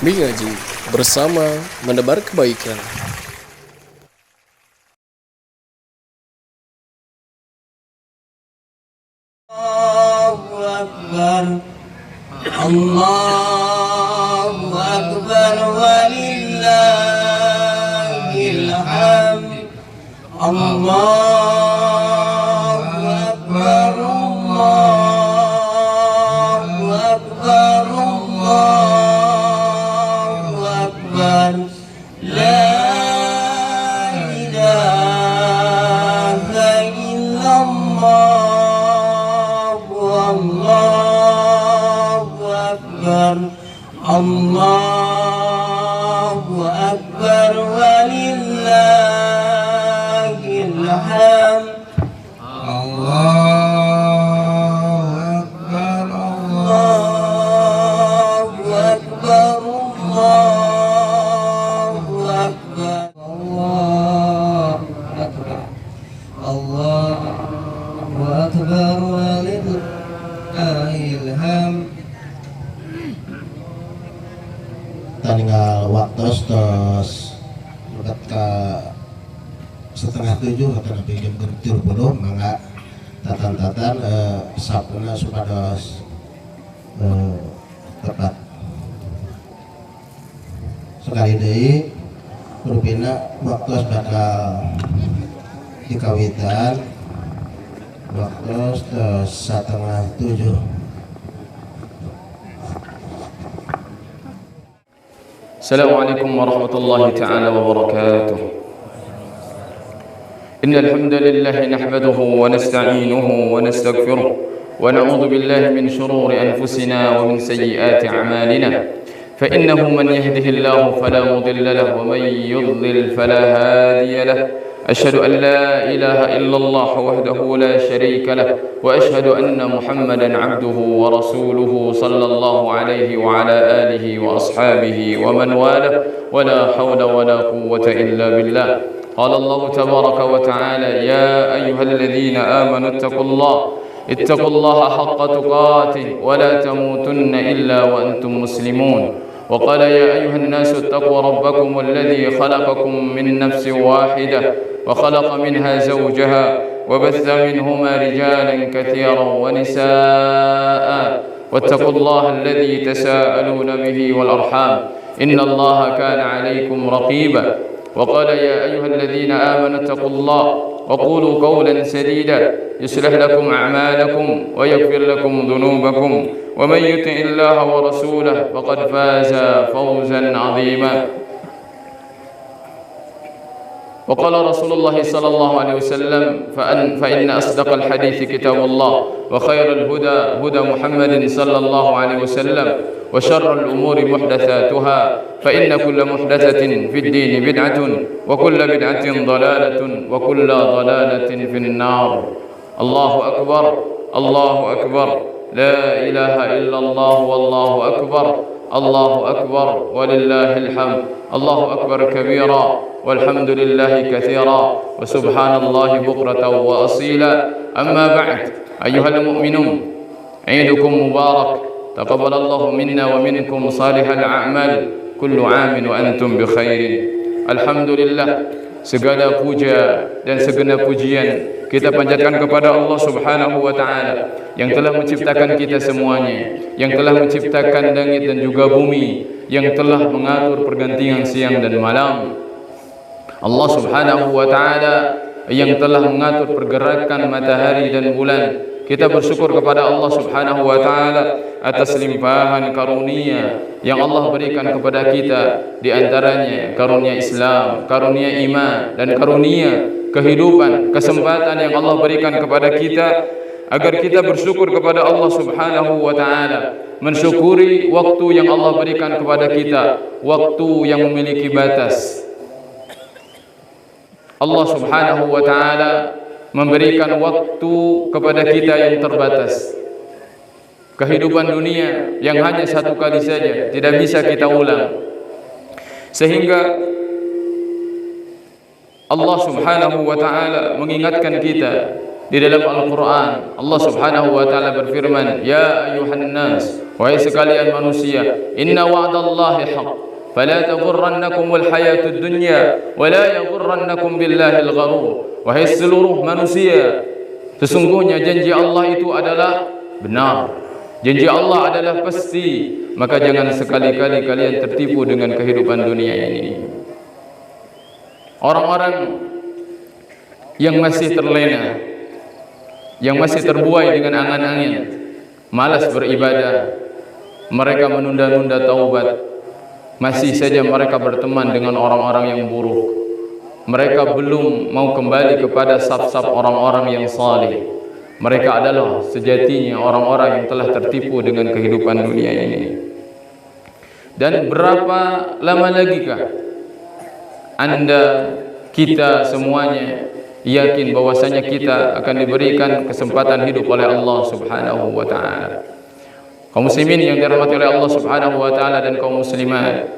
Mengaji bersama menebar kebaikan. Allahu Akbar, Allahu Akbar, walillahil hamd. Allahu Akbar, Allahu Akbar, Allahu Akbar. La ilaha illallah, Allahu Akbar, Allahu Akbar, walillahil hamd. Allahu Akbar, Allahu Akbar, Allahu Akbar, Allahu Akbar, Allahu Akbar, walillahil hamd. Tinggal waktu tos dekat ke 6:30 atau lebih jam 30 mangga tatan sapuna supados tepat sekali deui rupina waktu bakal dikawitan waktu 6:30. السلام عليكم ورحمة الله تعالى وبركاته. إن الحمد لله نحمده ونستعينه ونستغفره ونعوذ بالله من شرور أنفسنا ومن سيئات أعمالنا، فإنه من يهده الله فلا مضل له ومن يضلل فلا هادي له. أشهد أن لا إله إلا الله وحده لا شريك له، وأشهد أن محمدا عبده ورسوله صلى الله عليه وعلى آله وأصحابه ومن والاه، ولا حول ولا قوة إلا بالله. قال الله تبارك وتعالى: يا أيها الذين آمنوا اتقوا الله حق تقاته ولا تموتن إلا وأنتم مسلمون. وقال: يا أيها الناس اتقوا ربكم الذي خلقكم من نفس واحدة وخلق منها زوجها وبث منهما رجالا كثيرا ونساء، واتقوا الله الذي تساءلون به والأرحام إن الله كان عليكم رقيبا. وقال: يا أيها الذين آمنوا اتقوا الله وقولوا قولا سديدا يصلح لكم أعمالكم ويغفر لكم ذنوبكم، ومن يطع الله ورسوله فقد فاز فوزا عظيما. وقال رسول الله صلى الله عليه وسلم: فإن أصدق الحديث كتاب الله، وخير الهدى هدى محمد صلى الله عليه وسلم، وشر الأمور محدثاتها، فإن كل محدثة في الدين بدعة، وكل بدعة ضلالة، وكل ضلالة في النار. الله أكبر، الله أكبر، لا إله إلا الله، والله أكبر، الله أكبر، ولله الحمد. الله أكبر كبيرا، والحمد لله كثيرا، وسبحان الله بكرة وأصيلا. أما بعد، أيها المؤمنون، عيدكم مبارك، تقبل الله منا ومنكم صالح الأعمال، كل عام وأنتم بخير. Alhamdulillah, segala puja dan segenap pujian kita panjatkan kepada Allah Subhanahu wa taala yang telah menciptakan kita semuanya, yang telah menciptakan langit dan juga bumi, yang telah mengatur pergantian siang dan malam. Allah Subhanahu wa taala yang telah mengatur pergerakan matahari dan bulan. Kita bersyukur kepada Allah Subhanahu wa taala atas limpahan karunia yang Allah berikan kepada kita, di antaranya karunia Islam, karunia iman, dan karunia kehidupan, kesempatan yang Allah berikan kepada kita agar kita bersyukur kepada Allah Subhanahu wa taala, mensyukuri waktu yang Allah berikan kepada kita, waktu yang memiliki batas. Allah Subhanahu wa taala memberikan waktu kepada kita yang terbatas. Kehidupan dunia yang hanya satu kali saja, tidak bisa kita ulang. Sehingga Allah Subhanahu wa taala mengingatkan kita Di dalam Al-Quran Allah subhanahu wa ta'ala berfirman, Ya ayuhan nas, wahai sekalian manusia, Inna wa'dallahi haq, fala taghurrannakumul hayatud dunya, wa la yaghurrannakum billahil gharur. Wahai seluruh manusia, sesungguhnya janji Allah itu adalah benar, janji Allah adalah pasti, maka jangan sekali-kali kalian tertipu dengan kehidupan dunia ini. Orang-orang yang masih terlena, yang masih terbuai dengan angan-angan, malas beribadah, mereka menunda-nunda taubat, masih saja mereka berteman dengan orang-orang yang buruk. Mereka belum mau kembali kepada saf-saf orang-orang yang saleh. Mereka adalah sejatinya orang-orang yang telah tertipu dengan kehidupan dunia ini. Dan berapa lama lagikah Anda, kita semuanya yakin bahwasanya kita akan diberikan kesempatan hidup oleh Allah subhanahu wa ta'ala. Kaum muslimin yang dirahmati oleh Allah subhanahu wa ta'ala dan kaum muslimat,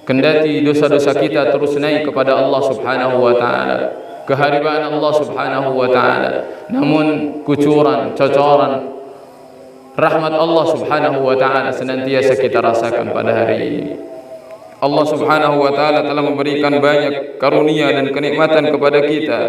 kendati dosa-dosa kita terus naik kepada Allah subhanahu wa ta'ala, kehariban Allah subhanahu wa ta'ala, namun kucuran, cocoran rahmat Allah subhanahu wa ta'ala senantiasa kita rasakan pada hari ini. Allah subhanahu wa ta'ala telah memberikan banyak karunia dan kenikmatan kepada kita.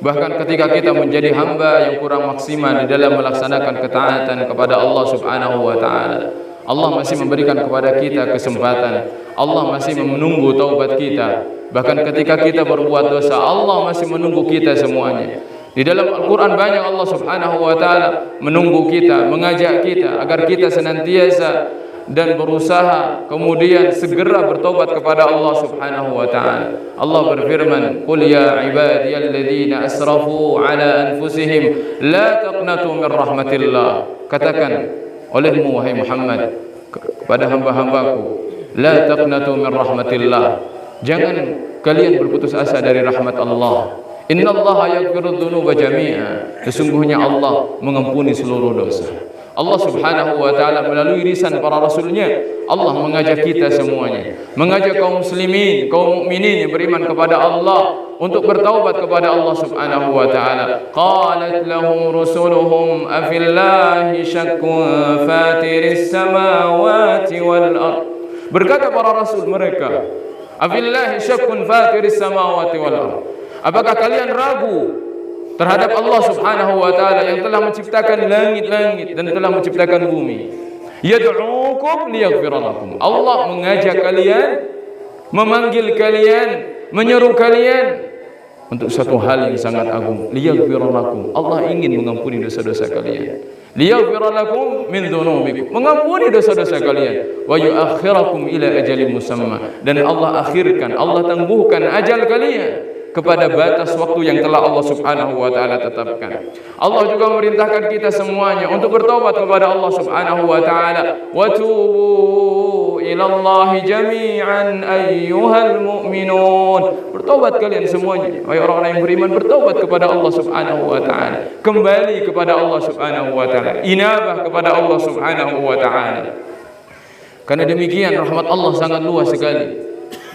Bahkan ketika kita menjadi hamba yang kurang maksimal di dalam melaksanakan ketaatan kepada Allah subhanahu wa ta'ala, Allah masih memberikan kepada kita kesempatan. Allah masih menunggu taubat kita. Bahkan ketika kita berbuat dosa, Allah masih menunggu kita semuanya. Di dalam Al-Quran banyak Allah subhanahu wa ta'ala menunggu kita, mengajak kita agar kita senantiasa dan berusaha kemudian segera bertobat kepada Allah subhanahu wa ta'ala. Allah berfirman, Qul ya ibadiyalladzina asrafu ala anfusihim la taqnatu min rahmatillah. Katakan olehmu wahai Muhammad kepada hamba-hambaku, la taqnatu min rahmatillah, jangan kalian berputus asa dari rahmat Allah. Innallaha yaghfiru dzunuba jami'a, sesungguhnya Allah mengampuni seluruh dosa. Allah subhanahu wa ta'ala melalui lisan para rasulnya, Allah mengajak kita semuanya, mengajak kaum muslimin, kaum mukminin yang beriman kepada Allah untuk bertaubat kepada Allah subhanahu wa ta'ala. Qalat lahum rusuluhum afillahi syakkun fatiris samawati wal ard. Berkata para rasul mereka, afillahi syakkun fatiris samawati wal ard. Apakah kalian ragu terhadap Allah subhanahu wa ta'ala yang telah menciptakan langit-langit dan telah menciptakan bumi? Yad'ukum liyaghfira lakum. Allah mengajak kalian, memanggil kalian, menyeru kalian untuk satu hal yang sangat agung. Liyaghfira lakum. Allah ingin mengampuni dosa-dosa kalian. Liyaghfira lakum min dzunubikum. Mengampuni dosa-dosa kalian. Wa yuakhirakum ila ajalin musamma. Dan Allah akhirkan, Allah tangguhkan ajal kalian kepada batas waktu yang telah Allah subhanahu wa ta'ala tetapkan. Allah juga memerintahkan kita semuanya untuk bertaubat kepada Allah subhanahu wa ta'ala. Wa tubu ilallahi jami'an ayyuhal mu'minun. Bertaubat kalian semuanya, wahai orang-orang yang beriman, bertaubat kepada Allah subhanahu wa ta'ala. Kembali kepada Allah subhanahu wa ta'ala. Inabah kepada Allah subhanahu wa ta'ala. Karena demikian rahmat Allah sangat luas sekali.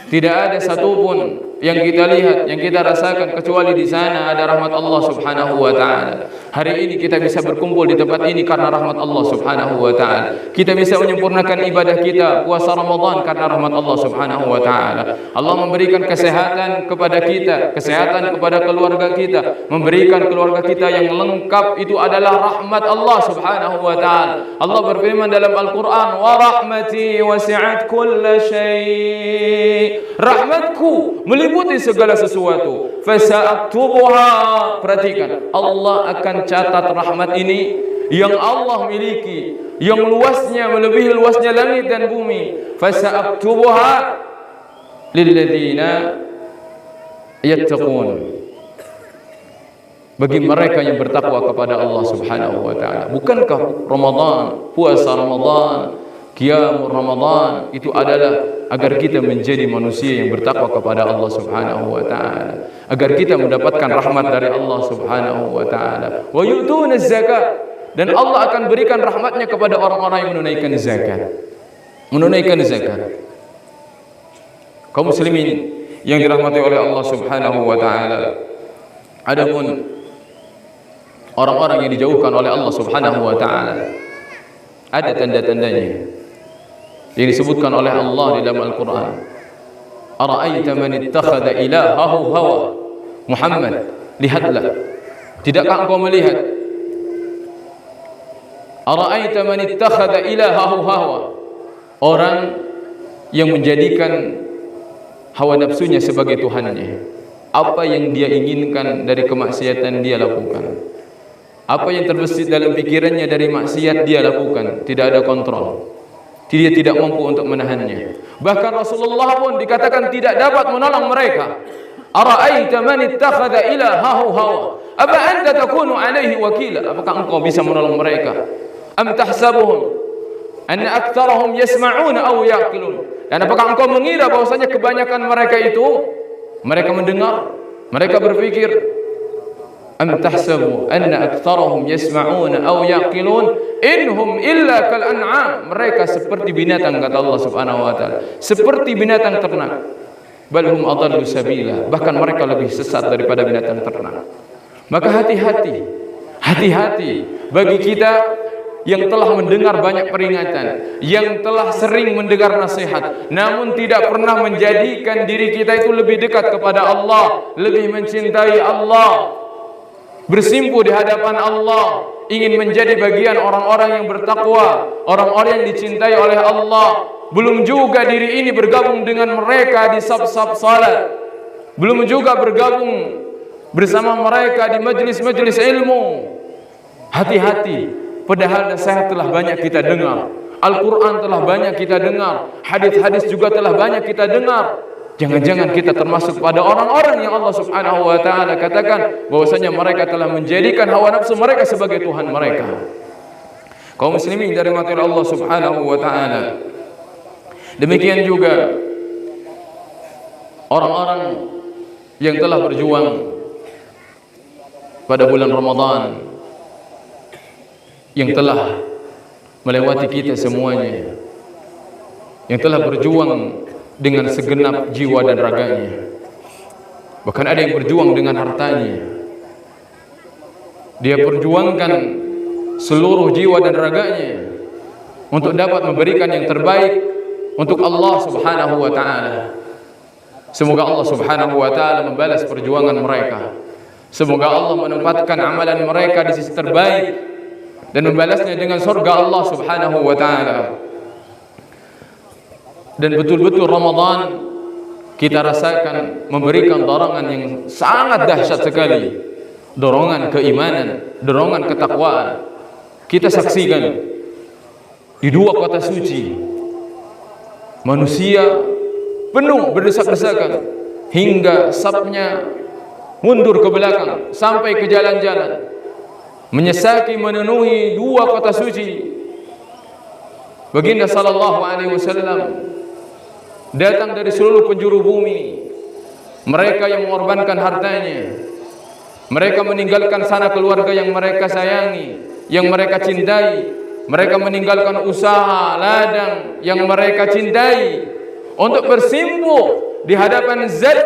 Tidak ada satupun yang kita lihat, yang kita rasakan kecuali di sana ada rahmat Allah subhanahu wa ta'ala. Hari ini kita bisa berkumpul di tempat ini karena rahmat Allah subhanahu wa ta'ala. Kita bisa menyempurnakan ibadah kita puasa Ramadan karena rahmat Allah subhanahu wa ta'ala. Allah memberikan kesehatan kepada kita, kesehatan kepada keluarga kita, memberikan keluarga kita yang lengkap, itu adalah rahmat Allah subhanahu wa ta'ala. Allah berfirman dalam Al-Quran, wa rahmati wasi'at kulla syai'. Rahmatku meliputi segala sesuatu. Fasa'aktubuha. Perhatikan, Allah akan catat rahmat ini yang Allah miliki, yang luasnya melebihi luasnya langit dan bumi. Fasa'aktubuha lilladzina yattaqun. Bagi mereka yang bertakwa kepada Allah subhanahu wa ta'ala. Bukankah Ramadan, puasa Ramadan, qiyamul Ramadan itu adalah agar kita menjadi manusia yang bertakwa kepada Allah subhanahu wa ta'ala, agar kita mendapatkan rahmat dari Allah subhanahu wa ta'ala. Wa yu'tuna zakat, dan Allah akan berikan rahmatnya kepada orang-orang yang menunaikan zakat. Menunaikan zakat. Kaum muslimin yang dirahmati oleh Allah subhanahu wa ta'ala, adapun orang-orang yang dijauhkan oleh Allah Subhanahu wa taala. Ada tanda-tandanya yang disebutkan oleh Allah di dalam Al-Qur'an. Ara'aita man ittakhadha ilahahu hawa. Muhammad, lihatlah, tidakkah engkau melihat? Ara'aita man ittakhadha ilahahu hawa, orang yang menjadikan hawa nafsunya sebagai tuhannya. Apa yang dia inginkan dari kemaksiatan dia lakukan. Apa yang terbesit dalam pikirannya dari maksiat dia lakukan. Tidak ada kontrol. Dia tidak mampu untuk menahannya. Bahkan Rasulullah pun dikatakan tidak dapat menolong mereka. Ara'aita man ittakhadha ilahahu hawa. Apa anta takunu alaihi wakila? Apakah engkau bisa menolong mereka? Am tahsabuhum anna aktsarahum yasma'una aw yaqilun? Dan apakah engkau mengira bahwasanya kebanyakan mereka itu mereka mendengar, mereka berpikir? Am tahsabu anna aktsarahum yasma'una aw yaqilun inhum illa kal an'am. Mereka seperti binatang, kata Allah Subhanahu wa taala, seperti binatang ternak. Bal hum adallu sabila, bahkan mereka lebih sesat daripada binatang ternak. Maka hati-hati, hati-hati bagi kita yang telah mendengar banyak peringatan, yang telah sering mendengar nasihat, namun tidak pernah menjadikan diri kita itu lebih dekat kepada Allah, lebih mencintai Allah, bersimpu di hadapan Allah, ingin menjadi bagian orang-orang yang bertakwa, orang-orang yang dicintai oleh Allah. Belum juga diri ini bergabung dengan mereka di saf-saf salat, belum juga bergabung bersama mereka di majlis-majlis ilmu. Hati-hati, padahal nasihat telah banyak kita dengar, Al-Quran telah banyak kita dengar, hadis-hadis juga telah banyak kita dengar. Jangan-jangan kita termasuk pada orang-orang yang Allah Subhanahu wa taala katakan bahwasanya mereka telah menjadikan hawa nafsu mereka sebagai Tuhan mereka. Kaum muslimin dari mati Allah Subhanahu wa taala. Demikian juga orang-orang yang telah berjuang pada bulan Ramadan, yang telah melewati kita semuanya, yang telah berjuang dengan segenap jiwa dan raganya. Bahkan ada yang berjuang dengan hartanya. Dia perjuangkan seluruh jiwa dan raganya untuk dapat memberikan yang terbaik untuk Allah Subhanahu wa taala. Semoga Allah Subhanahu wa taala membalas perjuangan mereka. Semoga Allah menempatkan amalan mereka di sisi terbaik dan membalasnya dengan surga Allah Subhanahu wa taala. Dan betul-betul Ramadan kita rasakan memberikan dorongan yang sangat dahsyat sekali, dorongan keimanan, dorongan ketakwaan. Kita saksikan di dua kota suci, manusia penuh berdesak-desakan hingga safnya mundur ke belakang sampai ke jalan-jalan, menyesaki memenuhi dua kota suci. Baginda sallallahu alaihi wasallam datang dari seluruh penjuru bumi. Mereka yang mengorbankan hartanya, mereka meninggalkan sanak keluarga yang mereka sayangi, yang mereka cintai. Mereka meninggalkan usaha ladang yang mereka cintai untuk bersimpu di hadapan Zat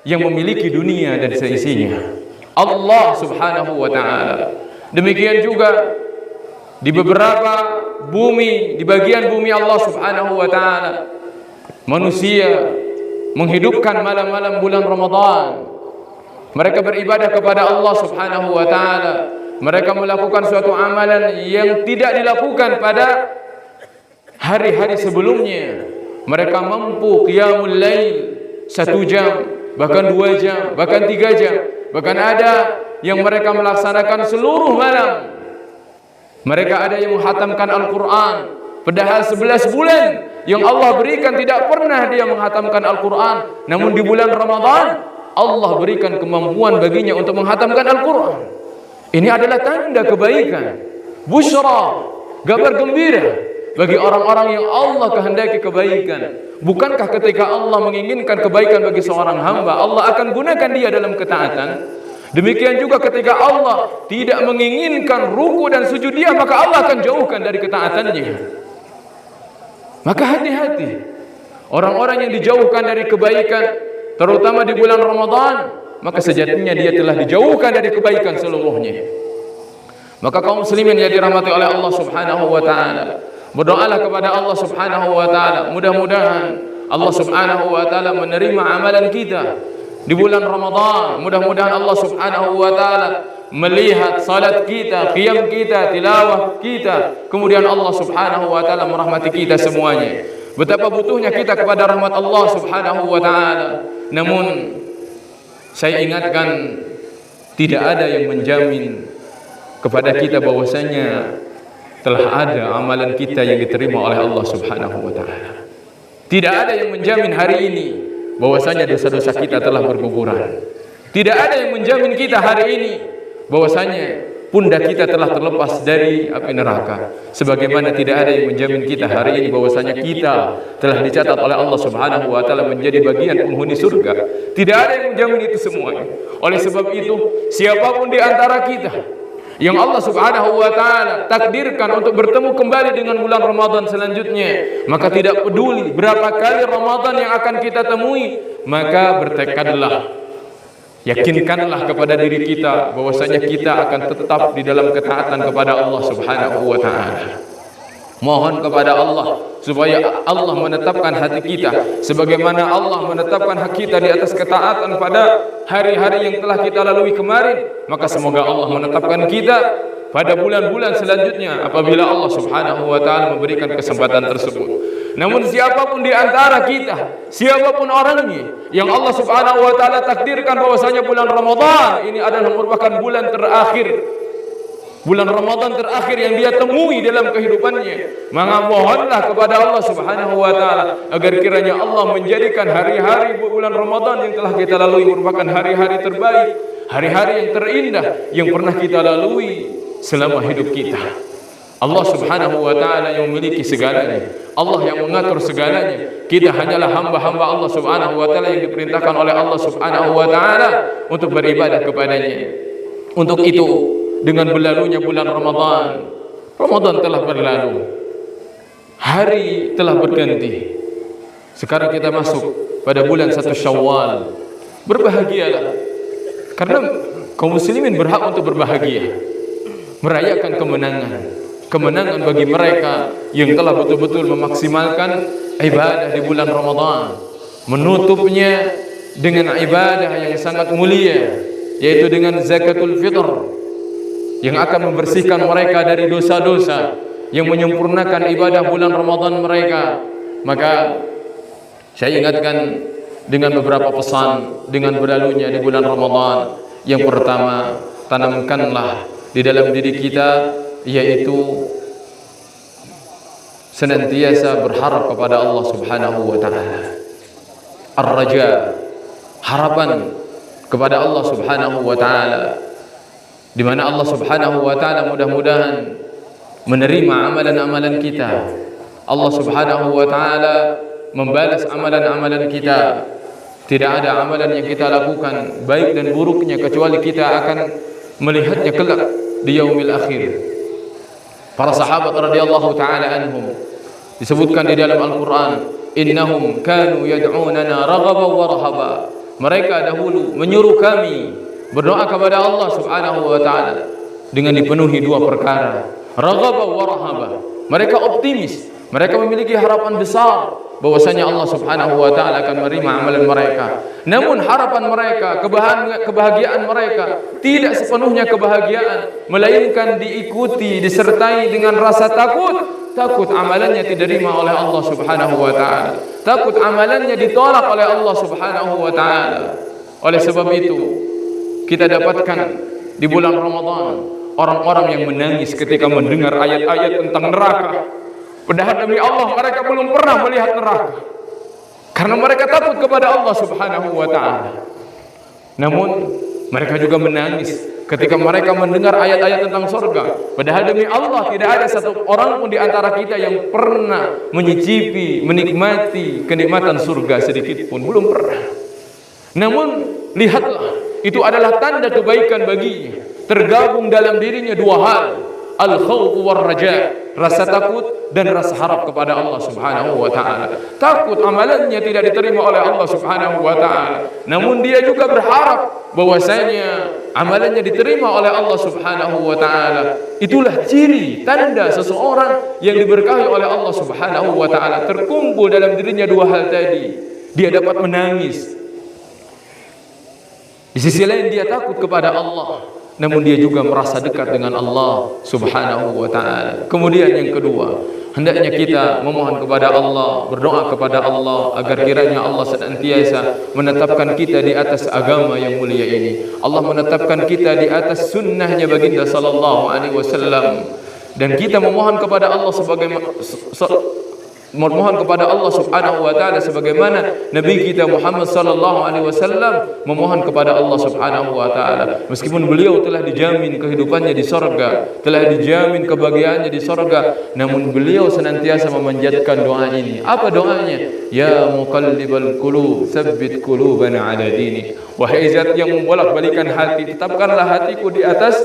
yang memiliki dunia dan seisinya, Allah Subhanahu wa taala. Demikian juga di beberapa bumi, di bagian bumi Allah Subhanahu wa taala, manusia menghidupkan malam-malam bulan Ramadan. Mereka beribadah kepada Allah Subhanahu wa taala. Mereka melakukan suatu amalan yang tidak dilakukan pada hari-hari sebelumnya. Mereka mampu qiyamul lail 1 jam, bahkan 2 jam, bahkan 3 jam. Bahkan ada yang mereka melaksanakan seluruh malam. Mereka ada yang menghatamkan Al-Quran, padahal 11 bulan yang Allah berikan tidak pernah dia menghatamkan Al-Quran. Namun di bulan Ramadan Allah berikan kemampuan baginya untuk menghatamkan Al-Quran. Ini adalah tanda kebaikan, busyra, kabar gembira bagi orang-orang yang Allah kehendaki kebaikan. Bukankah ketika Allah menginginkan kebaikan bagi seorang hamba, Allah akan gunakan dia dalam ketaatan? Demikian juga ketika Allah tidak menginginkan ruku dan sujud dia, maka Allah akan jauhkan dari ketaatannya. Maka hati-hati orang-orang yang dijauhkan dari kebaikan, terutama di bulan Ramadan, maka sejatinya dia telah dijauhkan dari kebaikan seluruhnya. Maka kaum muslimin yang dirahmati oleh Allah Subhanahu wa taala, berdoalah kepada Allah Subhanahu wa taala, mudah-mudahan Allah Subhanahu wa taala menerima amalan kita di bulan Ramadan. Mudah-mudahan Allah Subhanahu wa taala melihat salat kita, qiyam kita, tilawah kita, kemudian Allah Subhanahu wa taala merahmati kita semuanya. Betapa butuhnya kita kepada rahmat Allah Subhanahu wa taala. Namun saya ingatkan, tidak ada yang menjamin kepada kita bahwasanya telah ada amalan kita yang diterima oleh Allah Subhanahu wa taala. Tidak ada yang menjamin hari ini bahwasanya dosa-dosa kita telah berguguran. Tidak ada yang menjamin kita hari ini bahwasanya pundak kita telah terlepas dari api neraka. Sebagaimana tidak ada yang menjamin kita hari ini bahwasanya kita telah dicatat oleh Allah Subhanahu wa taala menjadi bagian penghuni surga. Tidak ada yang menjamin itu semuanya. Oleh sebab itu, siapapun di antara kita yang Allah Subhanahu wa taala takdirkan untuk bertemu kembali dengan bulan Ramadan selanjutnya, maka tidak peduli berapa kali Ramadan yang akan kita temui, maka bertekadlah, yakinkanlah kepada diri kita bahwasanya kita akan tetap di dalam ketaatan kepada Allah Subhanahu wa taala. Mohon kepada Allah supaya Allah menetapkan hati kita sebagaimana Allah menetapkan hak kita di atas ketaatan pada hari-hari yang telah kita lalui kemarin. Maka semoga Allah menetapkan kita pada bulan-bulan selanjutnya apabila Allah Subhanahu wa taala memberikan kesempatan tersebut. Namun siapapun di antara kita, siapapun orangnya yang Allah Subhanahu wa taala takdirkan bahwasanya bulan Ramadan ini adalah merupakan bulan terakhir, bulan Ramadan terakhir yang dia temui dalam kehidupannya, maka mohonlah kepada Allah Subhanahu wa taala agar kiranya Allah menjadikan hari-hari bulan Ramadan yang telah kita lalui merupakan hari-hari terbaik, hari-hari yang terindah yang pernah kita lalui selama hidup kita. Allah Subhanahu wa taala yang memiliki segalanya, Allah yang mengatur segalanya. Kita hanyalah hamba-hamba Allah Subhanahu wa taala yang diperintahkan oleh Allah Subhanahu wa taala untuk beribadah kepadanya. Untuk itu, dengan berlalunya bulan Ramadan, Ramadan telah berlalu, hari telah berganti. Sekarang kita masuk pada bulan 1 Syawal. Berbahagialah, karena kaum muslimin berhak untuk berbahagia, merayakan kemenangan bagi mereka yang telah betul-betul memaksimalkan ibadah di bulan Ramadan, menutupnya dengan ibadah yang sangat mulia, yaitu dengan zakatul fitr, yang akan membersihkan mereka dari dosa-dosa, yang menyempurnakan ibadah bulan Ramadan mereka. Maka saya ingatkan dengan beberapa pesan dengan berlalunya di bulan Ramadan. Yang pertama, tanamkanlah di dalam diri kita, yaitu senantiasa berharap kepada Allah Subhanahu wa taala. Ar-raja, harapan kepada Allah Subhanahu wa taala, di mana Allah Subhanahu wa taala mudah-mudahan menerima amalan-amalan kita. Allah Subhanahu wa taala membalas amalan-amalan kita. Tidak ada amalan yang kita lakukan baik dan buruknya kecuali kita akan melihatnya kelak di yaumil akhir. Para sahabat radhiyallahu taala anhum disebutkan di dalam Al-Qur'an, innahum kanu yad'unana raghaban wa rahaba. Mereka dahulu menyuruh kami berdoa kepada Allah Subhanahu wa taala dengan dipenuhi dua perkara, raghaba wa rahaba. Mereka optimis, mereka memiliki harapan besar bahwasanya Allah Subhanahu wa taala akan menerima amalan mereka. Namun harapan mereka, kebahagiaan mereka tidak sepenuhnya kebahagiaan, melainkan diikuti, disertai dengan rasa takut amalannya tidak diterima oleh Allah Subhanahu wa taala, takut amalannya ditolak oleh Allah Subhanahu wa taala. Oleh sebab itu, kita dapatkan di bulan Ramadan orang-orang yang menangis ketika mendengar ayat-ayat tentang neraka. Padahal demi Allah mereka belum pernah melihat neraka, karena mereka takut kepada Allah Subhanahu wa taala. Namun mereka juga menangis ketika mereka mendengar ayat-ayat tentang surga. Padahal demi Allah tidak ada satu orang pun di antara kita yang pernah menyicipi, menikmati kenikmatan surga sedikit pun, belum pernah. Namun lihatlah, itu adalah tanda kebaikan baginya. Tergabung dalam dirinya dua hal. al-khawf war raja, rasa takut dan rasa harap kepada Allah Subhanahu wa taala. Takut amalannya tidak diterima oleh Allah Subhanahu wa taala, namun dia juga berharap bahwasanya amalannya diterima oleh Allah Subhanahu wa taala. Itulah ciri tanda seseorang yang diberkahi oleh Allah Subhanahu wa taala. Terkumpul dalam dirinya dua hal tadi. Dia dapat menangis, di sisi lain dia takut kepada Allah, namun dia juga merasa dekat dengan Allah Subhanahu wa taala. Kemudian yang kedua, hendaknya kita memohon kepada Allah, berdoa kepada Allah agar kiranya Allah senantiasa menetapkan kita di atas agama yang mulia ini. Allah menetapkan kita di atas sunnahnya baginda sallallahu alaihi wasallam, dan kita memohon kepada Allah memohon kepada Allah Subhanahu wa taala sebagaimana Nabi kita Muhammad sallallahu alaihi wasallam memohon kepada Allah Subhanahu wa taala. Meskipun beliau telah dijamin kehidupannya di surga, telah dijamin kebahagiaannya di surga, namun beliau senantiasa memanjatkan doa ini. Apa doanya? Ya muqallibal qulub, tsabbit qulubana ala dinik. Wahai zat yang membolak-balikan hati, tetapkanlah hatiku di atas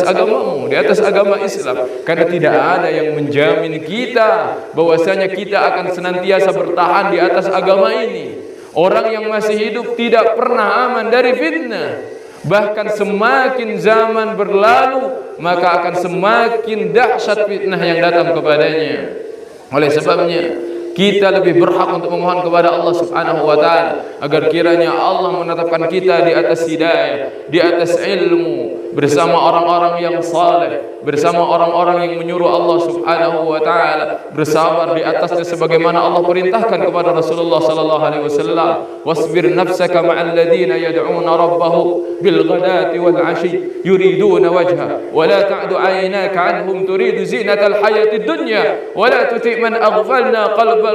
agamamu, di atas agama Islam. Karena tidak ada yang menjamin kita bahwasanya kita akan senantiasa bertahan di atas agama ini. Orang yang masih hidup tidak pernah aman dari fitnah. Bahkan semakin zaman berlalu, maka akan semakin dahsyat fitnah yang datang kepadanya. Oleh sebabnya, kita lebih berhak untuk memohon kepada Allah Subhanahu wa taala agar kiranya Allah menetapkan kita di atas hidayah, di atas ilmu, bersama orang-orang yang saleh, bersama orang-orang yang menyuruh Allah Subhanahu wa taala, bersabar di atasnya sebagaimana Allah perintahkan kepada Rasulullah sallallahu alaihi wasallam. Wasbir nafsaka ma'al ladzina yad'una rabbahum bil ghadati wal 'ashi yuriduna wajha wa la ta'du 'aynaka 'anhum turidu zinatal hayatid dunya wa la tuti' man aghfalna qalbahu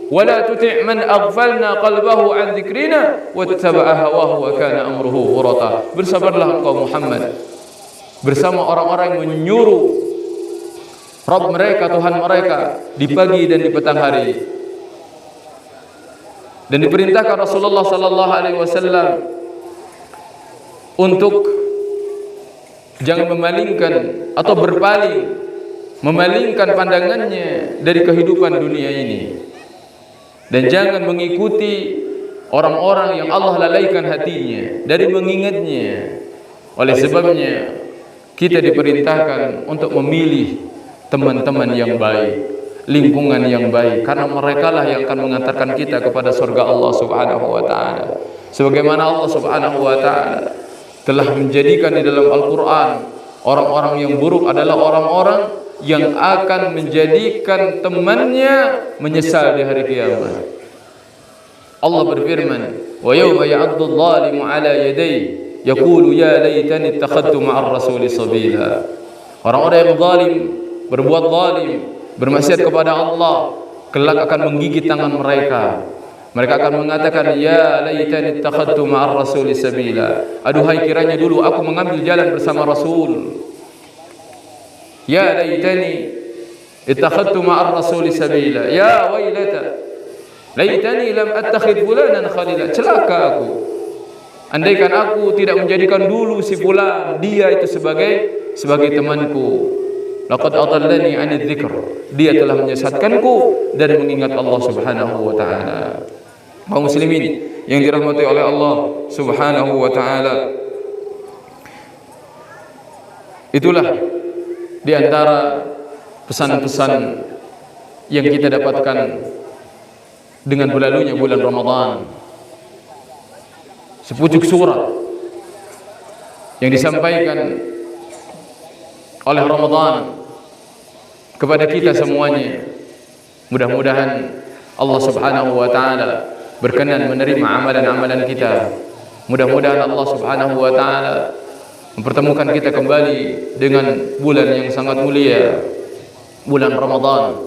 ولا تطع من أغفلنا قلبه عن ذكرنا واتبع هواه وكان أمره فرطا. Bersabarlah engkau Muhammad bersama orang-orang yang menyuruh Rabb mereka, Tuhan mereka di pagi dan di petang hari. Dan diperintahkan Rasulullah sallallahu alaihi wasallam untuk jangan memalingkan atau berpaling, memalingkan pandangannya dari kehidupan dunia ini. Dan jangan mengikuti orang-orang yang Allah lalaikan hatinya dari mengingatnya. Oleh sebabnya kita diperintahkan untuk memilih teman-teman yang baik, lingkungan yang baik, karena mereka lah yang akan mengantarkan kita kepada surga Allah Subhanahu wa taala. Sebagaimana Allah Subhanahu wa taala telah menjadikan di dalam Al-Qur'an orang-orang yang buruk adalah orang-orang yang akan menjadikan temannya menyesal di hari kiamat. Allah berfirman, "Wa yawma ya'addu adh-dhalimu 'ala yadayhi yaqulu ya laitani ittakhadtu ma'ar rasuli sabila." Orang-orang yang zalim, berbuat zalim, bermaksiat kepada Allah, kelak akan menggigit tangan mereka. Mereka akan mengatakan, "Ya laitani ittakhadtu ma'ar rasuli sabila." Aduhai kiranya dulu aku mengambil jalan bersama Rasul. Ya laitani ittakhadtu ma'ar rasuli sabila. Ya wailata laitani lam attakhid fulanan khalila. Celaka aku, andaikan aku tidak menjadikan dulu si fulan, dia itu sebagai temanku. Laqad adallani 'anil dzikr. Dia telah menyesatkanku dari mengingat Allah Subhanahu wa taala. Kaum muslimin yang dirahmati oleh Allah Subhanahu wa taala, itulah di antara pesan-pesan yang kita dapatkan dengan berlalunya bulan Ramadan. Sepucuk surat yang disampaikan oleh Ramadan kepada kita semuanya. Mudah-mudahan Allah Subhanahu wa taala berkenan menerima amalan-amalan kita. Mudah-mudahan Allah Subhanahu wa taala mempertemukan kita kembali dengan bulan yang sangat mulia, bulan Ramadan,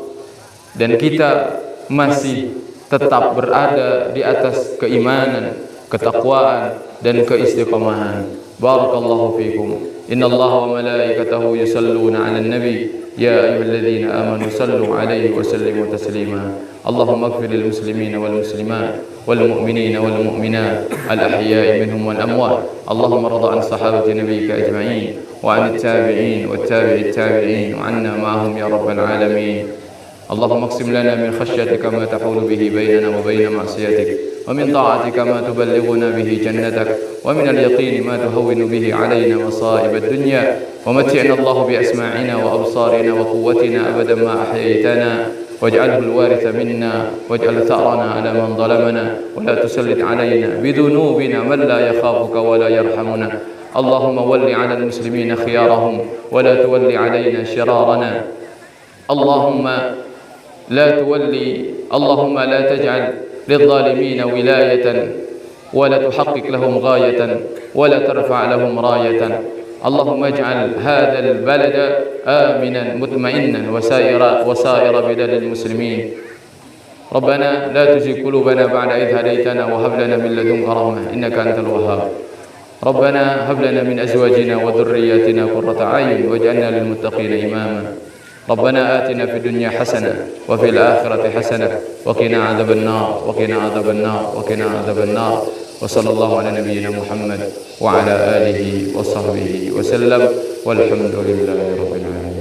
dan kita masih tetap berada di atas keimanan, ketakwaan, dan keistiqamahan. Barakallahu fikum. Innallaha wa malaikatahu yusalluna 'alan nabi ya ayyuhalladzina amanu sallu 'alaihi wa sallimu taslima. Allahumma ighfir lil muslimina wal muslimat wal mu'minina wal mu'minat al ahya'i minhum wal amwat. Allahumma rida an sahabati nabiyyika ajma'in وعن التابعين والتابع التابعين وعنا معهم يا رب العالمين. اللهم اقسم لنا من خشيتك ما تحول به بيننا وبين معصيتك، ومن طاعتك ما تبلغنا به جنتك، ومن اليقين ما تهون به علينا مصائب الدنيا، ومتعنا الله بأسماعنا وأبصارنا وقوتنا أبدا ما أحييتنا، واجعله الوارث منا، واجعل ثأرنا على من ظلمنا، ولا تسلط علينا بذنوبنا من لا يخافك ولا يرحمنا. اللهم ول على المسلمين خيارهم ولا تول علينا شرارنا. اللهم لا تجعل للظالمين ولاية ولا تحقق لهم غاية ولا ترفع لهم راية. اللهم اجعل هذا البلد آمنا مطمئنا وسائر بلاد المسلمين. ربنا لا تزغ قلوبنا بعد إذ هديتنا وهب لنا من لدنك رحمة إنك أنت الوهاب. ربنا هب لنا من أزواجنا وذرياتنا قرة أعين واجعلنا للمتقين إماما. ربنا آتنا في الدنيا حسنة وفي الآخرة حسنة وقنا عذاب النار وقنا عذاب النار وقنا عذاب النار. وصلى الله على نبينا محمد وعلى آله وصحبه وسلم والحمد لله رب العالمين.